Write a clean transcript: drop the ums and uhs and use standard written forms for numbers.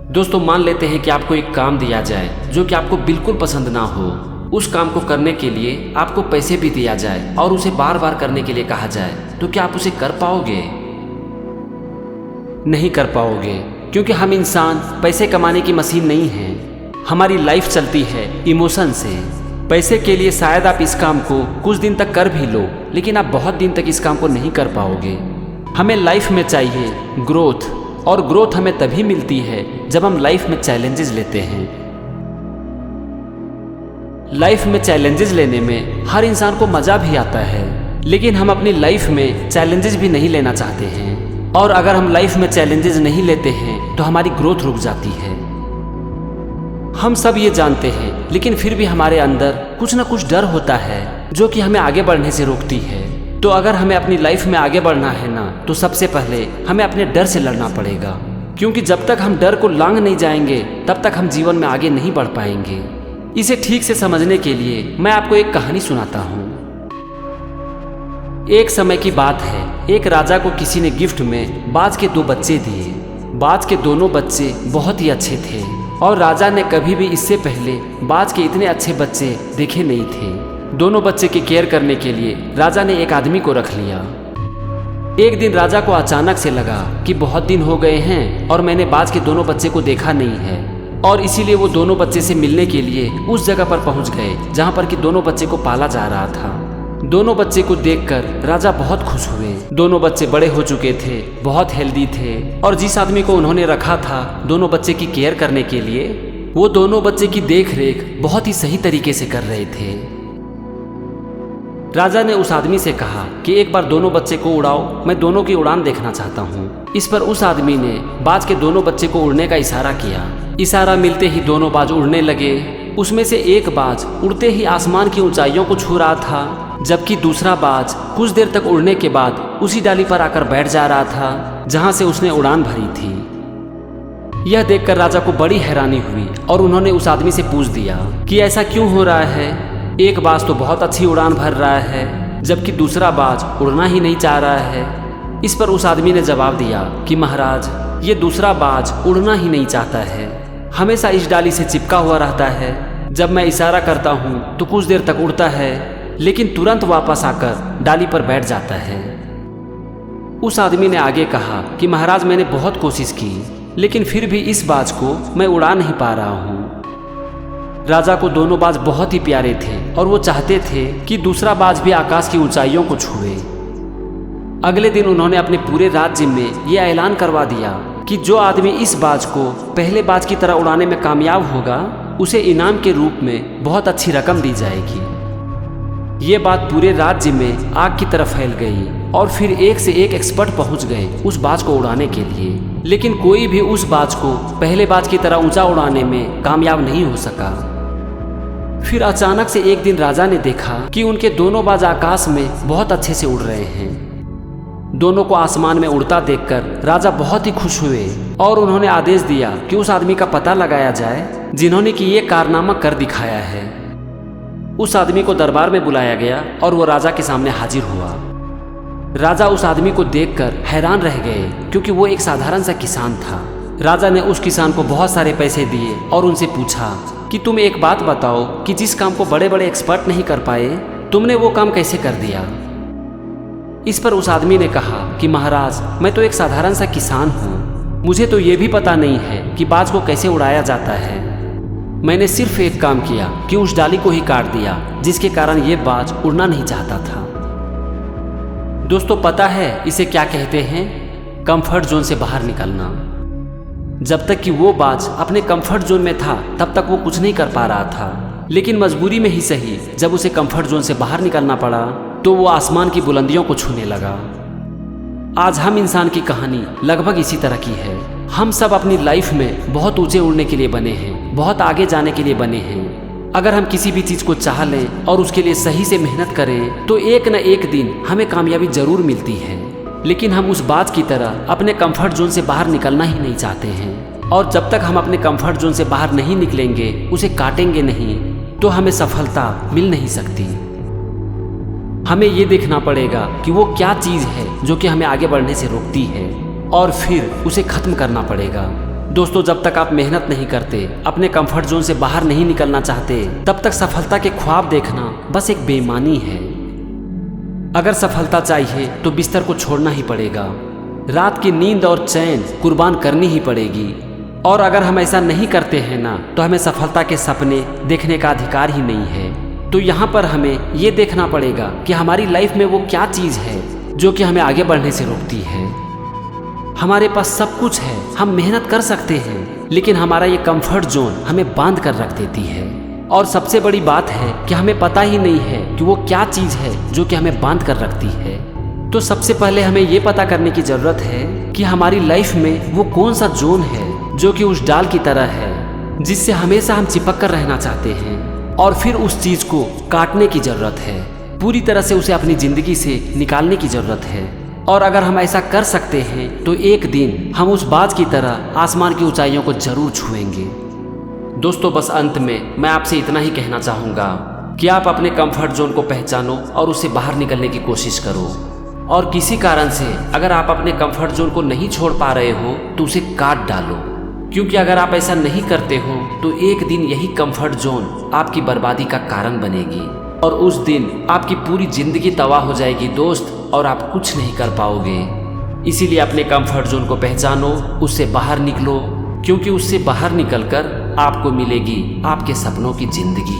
दोस्तों मान लेते हैं कि आपको एक काम दिया जाए जो कि आपको बिल्कुल पसंद ना हो। उस काम को करने के लिए आपको पैसे भी दिया जाए और उसे बार बार करने के लिए कहा जाए, तो क्या आप उसे कर पाओगे? नहीं कर पाओगे, क्योंकि हम इंसान पैसे कमाने की मशीन नहीं हैं। हमारी लाइफ चलती है इमोशन से। पैसे के लिए शायद आप इस काम को कुछ दिन तक कर भी लो, लेकिन आप बहुत दिन तक इस काम को नहीं कर पाओगे। हमें लाइफ में चाहिए ग्रोथ, और ग्रोथ हमें तभी मिलती है जब हम लाइफ में चैलेंजेस लेते हैं। लाइफ में चैलेंजेस लेने में हर इंसान को मज़ा भी आता है, लेकिन हम अपनी लाइफ में चैलेंजेस भी नहीं लेना चाहते हैं। और अगर हम लाइफ में चैलेंजेस नहीं लेते हैं तो हमारी ग्रोथ रुक जाती है। हम सब ये जानते हैं, लेकिन फिर भी हमारे अंदर कुछ ना कुछ डर होता है जो कि हमें आगे बढ़ने से रोकती है। तो अगर हमें अपनी लाइफ में आगे बढ़ना है ना, तो सबसे पहले हमें अपने डर से लड़ना पड़ेगा, क्योंकि जब तक हम डर को लांघ नहीं जाएंगे तब तक हम जीवन में आगे नहीं बढ़ पाएंगे। इसे ठीक से समझने के लिए मैं आपको एक कहानी सुनाता हूँ। एक समय की बात है, एक राजा को किसी ने गिफ्ट में बाज के 2 बच्चे दिए। बाज के दोनों बच्चे बहुत ही अच्छे थे और राजा ने कभी भी इससे पहले बाज के इतने अच्छे बच्चे देखे नहीं थे। दोनों बच्चे की केयर करने के लिए राजा ने एक आदमी को रख लिया। एक दिन राजा को अचानक से लगा कि बहुत दिन हो गए हैं और मैंने बाज के दोनों बच्चे को देखा नहीं है, और इसीलिए वो दोनों बच्चे से मिलने के लिए उस जगह पर पहुंच गए जहां पर कि दोनों बच्चे को पाला जा रहा था। दोनों बच्चे को देखकर राजा बहुत खुश हुए। दोनों बच्चे बड़े हो चुके थे, बहुत हेल्दी थे, और जिस आदमी को उन्होंने रखा था दोनों बच्चे की केयर करने के लिए, वो दोनों बच्चे की देख रेख बहुत ही सही तरीके से कर रहे थे। राजा ने उस आदमी से कहा कि एक बार दोनों बच्चे को उड़ाओ, मैं दोनों की उड़ान देखना चाहता हूँ। इस पर उस आदमी ने बाज के दोनों बच्चे को उड़ने का इशारा किया। इशारा मिलते ही दोनों बाज उड़ने लगे। उसमें से एक बाज उड़ते ही आसमान की ऊंचाइयों को छू रहा था, जबकि दूसरा बाज कुछ देर तक उड़ने के बाद उसी डाली पर आकर बैठ जा रहा था जहाँ से उसने उड़ान भरी थी। यह देखकर राजा को बड़ी हैरानी हुई और उन्होंने उस आदमी से पूछ दिया कि ऐसा क्यों हो रहा है। एक बाज तो बहुत अच्छी उड़ान भर रहा है, जबकि दूसरा बाज उड़ना ही नहीं चाह रहा है। इस पर उस आदमी ने जवाब दिया कि महाराज, ये दूसरा बाज उड़ना ही नहीं चाहता है, हमेशा इस डाली से चिपका हुआ रहता है। जब मैं इशारा करता हूँ तो कुछ देर तक उड़ता है, लेकिन तुरंत वापस आकर डाली पर बैठ जाता है। उस आदमी ने आगे कहा कि महाराज, मैंने बहुत कोशिश की, लेकिन फिर भी इस बाज को मैं उड़ा नहीं पा रहा हूँ। राजा को दोनों बाज बहुत ही प्यारे थे और वो चाहते थे कि दूसरा बाज भी आकाश की ऊंचाइयों को छुए। अगले दिन उन्होंने अपने पूरे राज्य में ये ऐलान करवा दिया कि जो आदमी इस बाज को पहले बाज की तरह उड़ाने में कामयाब होगा, उसे इनाम के रूप में बहुत अच्छी रकम दी जाएगी। ये बात पूरे राज्य में आग की तरह फैल गई और फिर एक से एक एक्सपर्ट पहुंच गए उस बाज को उड़ाने के लिए, लेकिन कोई भी उस बाज को पहले बाज की तरह ऊंचा उड़ाने में कामयाब नहीं हो सका। फिर अचानक से एक दिन राजा ने देखा कि उनके दोनों बाज आकाश में बहुत अच्छे से उड़ रहे हैं। दोनों को आसमान में उड़ता देखकर राजा बहुत ही खुश हुए और उन्होंने आदेश दिया कि उस आदमी का पता लगाया जाए जिन्होंने कि ये कारनामा कर दिखाया है। उस आदमी को दरबार में बुलाया गया और वो राजा के सामने हाजिर हुआ। राजा उस आदमी को देखकर हैरान रह गए, क्योंकि वो एक साधारण सा किसान था। राजा ने उस किसान को बहुत सारे पैसे दिए और उनसे पूछा कि तुम एक बात बताओ कि जिस काम को बड़े बड़े एक्सपर्ट नहीं कर पाए, तुमने वो काम कैसे कर दिया। इस पर उस आदमी ने कहा कि महाराज, मैं तो एक साधारण सा किसान हूँ, मुझे तो ये भी पता नहीं है कि बाज को कैसे उड़ाया जाता है। मैंने सिर्फ एक काम किया कि उस डाली को ही काट दिया, जिसके कारण ये बाज उड़ना नहीं चाहता था। दोस्तों, पता है इसे क्या कहते हैं? कंफर्ट जोन से बाहर निकलना। जब तक कि वो बाज अपने कंफर्ट जोन में था तब तक वो कुछ नहीं कर पा रहा था, लेकिन मजबूरी में ही सही, जब उसे कंफर्ट जोन से बाहर निकलना पड़ा तो वो आसमान की बुलंदियों को छूने लगा। आज हम इंसान की कहानी लगभग इसी तरह की है। हम सब अपनी लाइफ में बहुत ऊंचे उड़ने के लिए बने हैं, बहुत आगे जाने के लिए बने हैं। अगर हम किसी भी चीज़ को चाह लें और उसके लिए सही से मेहनत करें तो एक न एक दिन हमें कामयाबी जरूर मिलती है। लेकिन हम उस बात की तरह अपने कंफर्ट जोन से बाहर निकलना ही नहीं चाहते हैं, और जब तक हम अपने कंफर्ट जोन से बाहर नहीं निकलेंगे, उसे काटेंगे नहीं, तो हमें सफलता मिल नहीं सकती। हमें ये देखना पड़ेगा कि वो क्या चीज़ है जो कि हमें आगे बढ़ने से रोकती है, और फिर उसे खत्म करना पड़ेगा। दोस्तों, जब तक आप मेहनत नहीं करते, अपने कंफर्ट जोन से बाहर नहीं निकलना चाहते, तब तक सफलता के ख्वाब देखना बस एक बेईमानी है। अगर सफलता चाहिए तो बिस्तर को छोड़ना ही पड़ेगा, रात की नींद और चैन कुर्बान करनी ही पड़ेगी। और अगर हम ऐसा नहीं करते हैं ना, तो हमें सफलता के सपने देखने का अधिकार ही नहीं है। तो यहाँ पर हमें ये देखना पड़ेगा कि हमारी लाइफ में वो क्या चीज़ है जो कि हमें आगे बढ़ने से रोकती है। हमारे पास सब कुछ है, हम मेहनत कर सकते हैं, लेकिन हमारा ये कंफर्ट जोन हमें बांध कर रख देती है। और सबसे बड़ी बात है कि हमें पता ही नहीं है कि वो क्या चीज़ है जो कि हमें बांध कर रखती है। तो सबसे पहले हमें ये पता करने की ज़रूरत है कि हमारी लाइफ में वो कौन सा जोन है जो कि उस डाल की तरह है जिससे हमेशा हम चिपक कर रहना चाहते हैं। और फिर उस चीज़ को काटने की ज़रूरत है, पूरी तरह से उसे अपनी ज़िंदगी से निकालने की ज़रूरत है। और अगर हम ऐसा कर सकते हैं तो एक दिन हम उस बाज की तरह आसमान की ऊंचाइयों को जरूर छुएंगे। दोस्तों, बस अंत में मैं आपसे इतना ही कहना चाहूँगा कि आप अपने कंफर्ट जोन को पहचानो और उससे बाहर निकलने की कोशिश करो। और किसी कारण से अगर आप अपने कंफर्ट जोन को नहीं छोड़ पा रहे हो तो उसे काट डालो, क्योंकि अगर आप ऐसा नहीं करते हो तो एक दिन यही कंफर्ट जोन आपकी बर्बादी का कारण बनेगी और उस दिन आपकी पूरी जिंदगी तबाह हो जाएगी दोस्त, और आप कुछ नहीं कर पाओगे। इसीलिए अपने कंफर्ट जोन को पहचानो, उससे बाहर निकलो, क्योंकि उससे बाहर निकलकर आपको मिलेगी आपके सपनों की जिंदगी।